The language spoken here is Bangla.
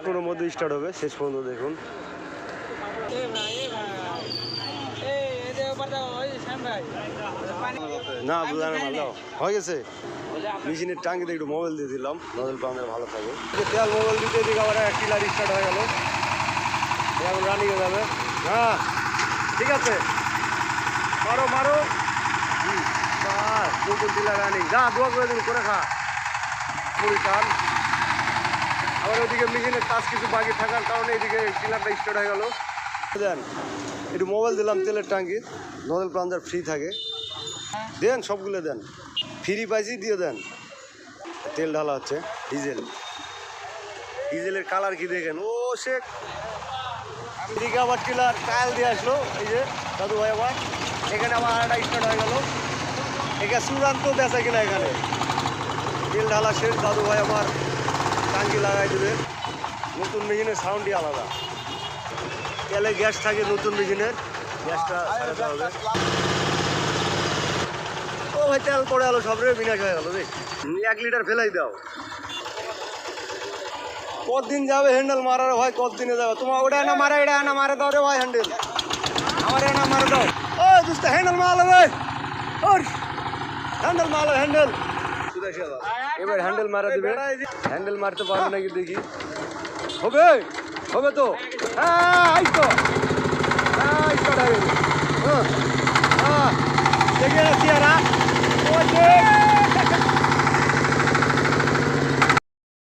কোনোর মধ্যে স্টার্ট হবে, শেষ পর্যন্ত দেখুন। না বুঝানো মাল দাও হয়ে গেছে। মেশিনের টাঙ্কিতে একটু মোবাইল দিয়ে দিলাম, নজল পাম্পের ভালো থাকে। তেল মোবাইল দিতে দিকে আবার এক টিলার স্টার্ট হয়ে গেল, এখন রানিংয়ে যাবে। হ্যাঁ ঠিক আছে, মারো মারো। নতুন টিলার রানিং, যা দোয়া করে দিন, করে খা মুড়ি টান। আবার ওইদিকে মেশিনের কাজ কিছু বাকি থাকার কারণে এইদিকে টিলারটা স্টার্ট হয়ে গেল। দেন একটু মোবাইল দিলাম তেলের টাঙ্কি, নজল প্লাঞ্জার ফ্রি থাকে, দেন সবগুলো দেন, ফ্রি পাইছি দিয়ে দেন। তেল ঢালা হচ্ছে, ডিজেলের কালার কি দেখেন, ও সে এদিকে আবার টিলার টায়াল দিয়ে আসলো, এই যে দাদু ভাই আবার এখানে আবার আরেকটা স্টার্ট হয়ে গেল। এখানে চূড়ান্ত বেচা কিনা, এখানে তেল ঢালা শেষ, দাদু ভাই আমার টাঙ্কি লাগাই দেবে। নতুন মেশিনের সাউন্ডই আলাদা, তেলে গ্যাস থাকে নতুন মেশিনের, গ্যাসটা ছাড়াতে হবে। ও ভাই তেল পড়ে গেলো, সব রে বিনাশ হয়ে গেল রে। 1 লিটার ফেলাই দাও, কতদিন যাবে হ্যান্ডেল মারার ভাই, কতদিনে যাবে তোমার? ওটা না মারা, এটা না মারা দাও রে ভাই, হ্যান্ডেল আমার না মারা দাও। ও দুস্তা হ্যান্ডেল মারলো ভাই, ওর হ্যান্ডেল মারলো, হ্যান্ডেল এবার হ্যান্ডেল মারা দিবে। হ্যান্ডেল মারতে পারবে নাকি দেখি, হবে হবে তো। হ্যাঁ তো হ্যাঁ স্টার্ট হবে। হ্যাঁ দেখে রাখছি আর